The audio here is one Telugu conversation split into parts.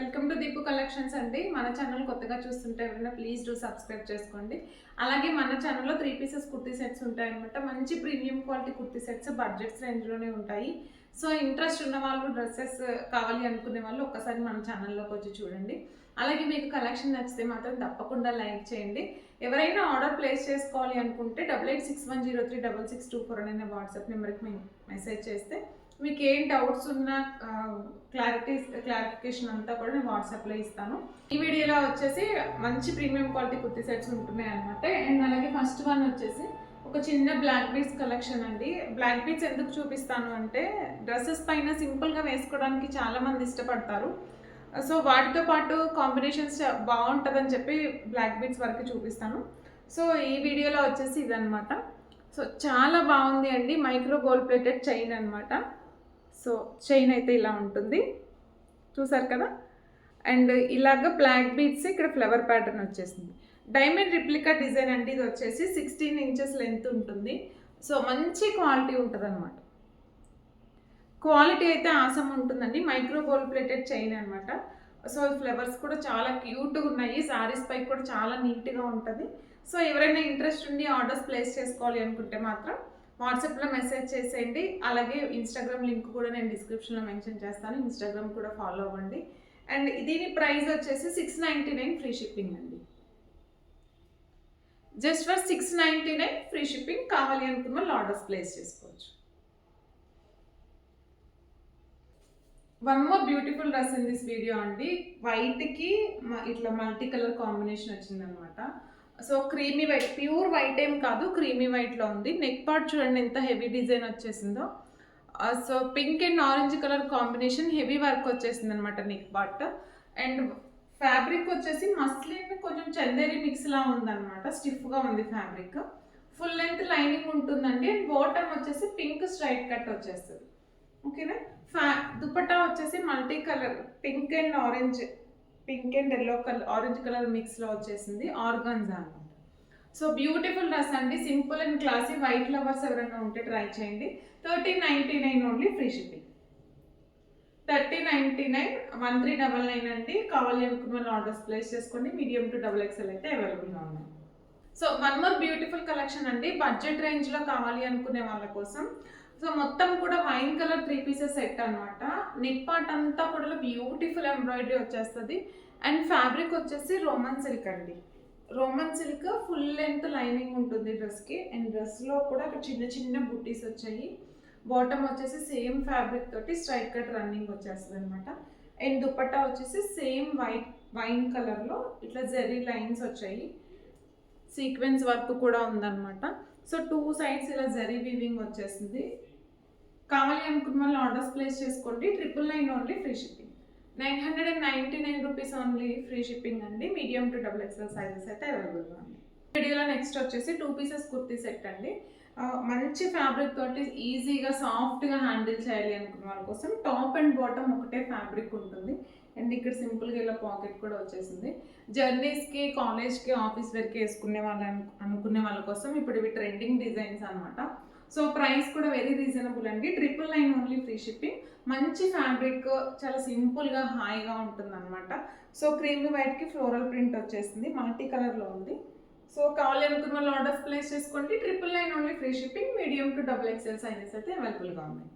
వెల్కమ్ టు దీపు కలెక్షన్స్ అండి. మన ఛానల్ కొత్తగా చూస్తుంటే ఎవరైనా ప్లీజ్ డూ సబ్స్క్రైబ్ చేసుకోండి. అలాగే మన ఛానల్లో 3 పీసెస్ కుర్తీ సెట్స్ ఉంటాయన్నమాట. మంచి premium quality kurti sets budgets రేంజ్లోనే ఉంటాయి. సో ఇంట్రెస్ట్ ఉన్న వాళ్ళు, డ్రెస్సెస్ కావాలి అనుకునే వాళ్ళు ఒక్కసారి మన ఛానల్లోకి వచ్చి చూడండి. అలాగే మీకు కలెక్షన్ నచ్చితే మాత్రం తప్పకుండా లైక్ చేయండి. ఎవరైనా ఆర్డర్ ప్లేస్ చేసుకోవాలి అనుకుంటే 8861036624 అనే వాట్సాప్ నెంబర్కి మెసేజ్ చేస్తే మీకు ఏం డౌట్స్ ఉన్నా క్లారిఫికేషన్ అంతా కూడా నేను వాట్సాప్లో ఇస్తాను. ఈ వీడియోలో వచ్చేసి మంచి ప్రీమియం క్వాలిటీ కుర్తీ సెట్స్ ఉంటున్నాయి అనమాట. అండ్ అలాగే ఫస్ట్ వన్ వచ్చేసి ఒక చిన్న బ్లాక్ బీడ్స్ కలెక్షన్ అండి. బ్లాక్ బీడ్స్ ఎందుకు చూపిస్తాను అంటే డ్రెస్సెస్ పైన సింపుల్గా వేసుకోవడానికి చాలామంది ఇష్టపడతారు. సో వాటితో పాటు కాంబినేషన్స్ బాగుంటుందని చెప్పి బ్లాక్ బీడ్స్ వరకు చూపిస్తాను. సో ఈ వీడియోలో వచ్చేసి ఇదనమాట. సో చాలా బాగుంది అండి. మైక్రో గోల్డ్ ప్లేటెడ్ చైన్ అనమాట. సో చైన్ అయితే ఇలా ఉంటుంది, చూసారు కదా. అండ్ ఇలాగ బ్లాక్ బీడ్స్ ఇక్కడ ఫ్లవర్ ప్యాటర్న్ వచ్చేసింది. డైమండ్ రిప్లికా డిజైన్ అండి. ఇది వచ్చేసి 16 ఇంచెస్ లెంత్ ఉంటుంది. సో మంచి క్వాలిటీ ఉంటుంది అనమాట. క్వాలిటీ అయితే ఆసమ్ ఉంటుందండి. మైక్రో గోల్డ్ ప్లేటెడ్ చైన్ అనమాట. సో ఫ్లవర్స్ కూడా చాలా క్యూట్గా ఉన్నాయి. శారీస్ పై కూడా చాలా నీట్గా ఉంటుంది. సో ఎవరైనా ఇంట్రెస్ట్ ఉండి ఆర్డర్స్ ప్లేస్ చేసుకోవాలి అనుకుంటే మాత్రం వాట్సాప్లో మెసేజ్ చేసేయండి. అలాగే ఇన్స్టాగ్రామ్ లింక్ కూడా నేను డిస్క్రిప్షన్లో మెన్షన్ చేస్తాను. ఇన్స్టాగ్రామ్ కూడా ఫాలో అవ్వండి. అండ్ దీని ప్రైస్ వచ్చేసి 699 ఫ్రీ షిప్పింగ్ అండి. Just for 699 free shipping. కావాలి అనుకున్న వాళ్ళు ఆర్డర్స్ ప్లేస్ చేసుకోవచ్చు. One more beautiful dress in this video అండి. వైట్కి ఇట్లా మల్టీ కలర్ కాంబినేషన్ వచ్చిందనమాట. So creamy white, pure white ఏం కాదు, క్రీమీ వైట్లో ఉంది. నెక్ పార్ట్ చూడండి ఎంత హెవీ డిజైన్ వచ్చేసిందో. So pink and orange colour combination, heavy work వచ్చేసింది అనమాట నెక్ పార్ట్. అండ్ ఫ్యాబ్రిక్ వచ్చేసి మస్లిన్ కొంచెం చందేరి మిక్స్లా ఉందన్నమాట. స్టిఫ్గా ఉంది ఫ్యాబ్రిక్. ఫుల్ లెంత్ లైనింగ్ ఉంటుందండి. అండ్ బాటమ్ వచ్చేసి పింక్ స్ట్రైట్ కట్ వచ్చేస్తుంది. ఓకేనా. దుపట్టా వచ్చేసి multi colour pink and orange, pink and yellow colour, orange colour మిక్స్లో వచ్చేసింది. ఆర్గాన్జా అనమాట. సో బ్యూటిఫుల్ డ్రెస్ అండి. Simple and classy. White lovers ఎవరైనా ఉంటే ట్రై చేయండి. 1399 ఓన్లీ ఫ్రీ షిప్పింగ్. 1399 1399 అండి. కావాలి అనుకున్న వాళ్ళు ఆర్డర్స్ ప్లేస్ చేసుకోండి. మీడియం టు XXL అయితే అవైలబుల్గా ఉన్నాయి. So one more beautiful collection అండి. బడ్జెట్ రేంజ్లో కావాలి అనుకునే వాళ్ళ కోసం. సో మొత్తం కూడా వైన్ కలర్ 3 పీసెస్ సెట్ అనమాట. నెక్ పార్ట్ అంతా కూడా బ్యూటిఫుల్ ఎంబ్రాయిడరీ వచ్చేస్తుంది. అండ్ ఫ్యాబ్రిక్ వచ్చేసి రోమన్ సిల్క్ అండి. Roman silk full length lining ఉంటుంది డ్రెస్కి. అండ్ డ్రెస్లో కూడా చిన్న చిన్న బుట్టీస్ వచ్చాయి. బాటమ్ వచ్చేసి సేమ్ ఫ్యాబ్రిక్ తోటి స్ట్రైట్ కట్ రన్నింగ్ వచ్చేస్తుంది అనమాట. అండ్ దుపట్టా వచ్చేసి సేమ్ వైన్ కలర్లో ఇట్లా జెరీ లైన్స్ వచ్చాయి. సీక్వెన్స్ వర్క్ కూడా ఉందన్నమాట. సో 2 సైడ్స్ ఇలా జరీ వీవింగ్ వచ్చేసింది. కావాలి అనుకున్న వాళ్ళు ఆర్డర్స్ ప్లేస్ చేసుకోండి. 999 only free shipping. 999 rupees only free shipping అండి. మీడియం టు XXL సైజెస్ అయితే అవైలబుల్గా ఉంది. వీడియోలో నెక్స్ట్ వచ్చేసి 2 పీసెస్ కుర్తీ సెట్ అండి. మంచి ఫ్యాబ్రిక్ తోటి ఈజీగా సాఫ్ట్గా హ్యాండిల్ చేయాలి అనుకున్న వాళ్ళ కోసం టాప్ అండ్ బాటమ్ ఒకటే ఫ్యాబ్రిక్ ఉంటుంది. అండ్ ఇక్కడ సింపుల్గా ఇలా పాకెట్ కూడా వచ్చేసింది. జర్నీస్కి, కాలేజ్కి, ఆఫీస్ వేర్కి వేసుకునే అనుకునే వాళ్ళ కోసం ఇప్పుడు ఇవి ట్రెండింగ్ డిజైన్స్ అనమాట. సో ప్రైస్ కూడా వెరీ రీజనబుల్ అండి. 999 ఓన్లీ ఫ్రీ షిప్పింగ్. మంచి ఫ్యాబ్రిక్, చాలా సింపుల్గా హాయిగా ఉంటుంది అనమాట. సో క్రీమీ వైట్కి ఫ్లోరల్ ప్రింట్ వచ్చేసింది. మల్టీ కలర్లో ఉంది. సో కావాలి అనుకున్న వాళ్ళు ఆర్డర్స్ ప్లేస్ చేసుకోండి. 999 only free shipping. Medium to XXL sizes అయితే అవైలబుల్గా ఉన్నాయి.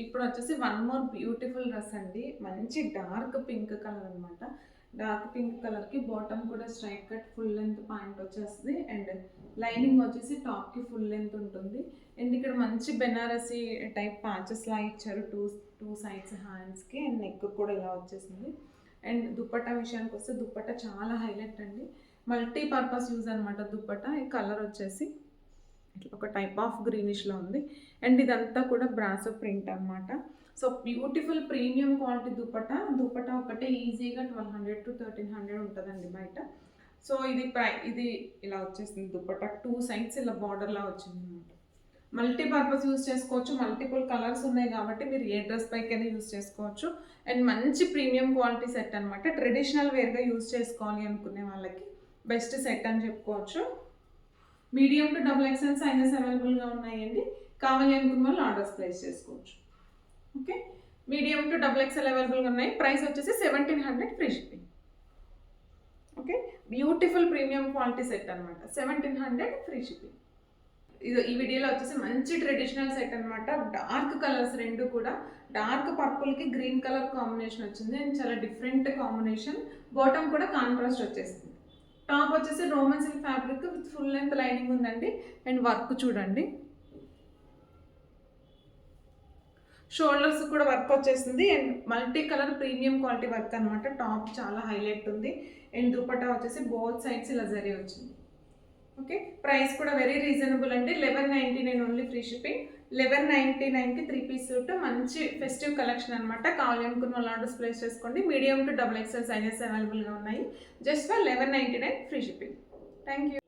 ఇప్పుడు వచ్చేసి వన్ మోర్ బ్యూటిఫుల్ డ్రెస్ అండి. మంచి డార్క్ పింక్ కలర్ అనమాట. డార్క్ పింక్ కలర్కి బాటమ్ కూడా straight cut full length pant వచ్చేస్తుంది. అండ్ లైనింగ్ వచ్చేసి టాప్కి ఫుల్ లెంత్ ఉంటుంది. అండ్ ఇక్కడ మంచి బెనారసీ టైప్ ప్యాచెస్ లా ఇచ్చారు టూ సైడ్స్ హ్యాండ్స్కి. అండ్ నెక్ కూడా ఇలా వచ్చేసింది. అండ్ దుపట్టా విషయానికి వస్తే దుపట్టా చాలా హైలైట్ అండి. మల్టీ పర్పస్ యూజ్ అనమాట దుపట్టా. ఈ కలర్ వచ్చేసి ఇట్లా ఒక టైప్ ఆఫ్ గ్రీనిష్లో ఉంది. అండ్ ఇదంతా కూడా బ్రాసో ప్రింట్ అనమాట. So beautiful premium quality dupatta ఒకటే ఈజీగా 1200 to 1300 ఉంటుందండి బయట. సో ఇది ఇలా వచ్చేసింది దుపట్టా. 2 సైడ్స్ ఇలా బార్డర్లా వచ్చింది అనమాట. మల్టీ పర్పస్ యూజ్ చేసుకోవచ్చు. మల్టిపుల్ కలర్స్ ఉన్నాయి కాబట్టి మీరు ఏ డ్రెస్ పైకైనా యూజ్ చేసుకోవచ్చు. అండ్ మంచి ప్రీమియం క్వాలిటీ సెట్ అనమాట. ట్రెడిషనల్ వేర్గా యూజ్ చేసుకోవాలి అనుకునే వాళ్ళకి బెస్ట్ సెట్ అని చెప్పుకోవచ్చు. మీడియం టు XXL సైజెస్ అవైలబుల్గా ఉన్నాయండి. కావాలి అనుకున్న వాళ్ళు ఆర్డర్స్ ప్లేస్ చేసుకోవచ్చు. Okay. Medium to double XL అవైలబుల్గా ఉన్నాయి. ప్రైస్ వచ్చేసి 1700 free shipping. Okay, beautiful premium quality set అనమాట, 1700 ఫ్రీ షిప్పింగ్. ఇది ఈ వీడియోలో వచ్చేసి మంచి ట్రెడిషనల్ సెట్ అనమాట. డార్క్ కలర్స్ రెండు కూడా, డార్క్ పర్పుల్కి గ్రీన్ కలర్ కాంబినేషన్ వచ్చింది అండ్ చాలా డిఫరెంట్ కాంబినేషన్. బాటమ్ కూడా కాంట్రాస్ట్ వచ్చేస్తుంది. టాప్ వచ్చేసి Roman silk fabric with full length lining ఉందండి. అండ్ వర్క్ చూడండి, షోల్డర్స్ కూడా వర్క్ వచ్చేసింది and multi colour premium quality work అనమాట. టాప్ చాలా హైలైట్ ఉంది అండ్ దుపట్టా వచ్చేసి బోత్ సైడ్స్ ఇలా జరీ వచ్చింది. ఓకే, ప్రైస్ కూడా వెరీ రీజనబుల్ అండి, 1199 ఓన్లీ ఫ్రీ షిప్పింగ్. 1199కి 3 పీస్ సూట్, మంచి ఫెస్టివ్ కలెక్షన్ అనమాట. కావాలి అనుకున్న వాళ్ళు ఆర్డర్స్ ప్లేస్ చేసుకోండి. Medium to double XL sizes అవైలబుల్గా ఉన్నాయి. Just for 1199 free shipping. Thank you.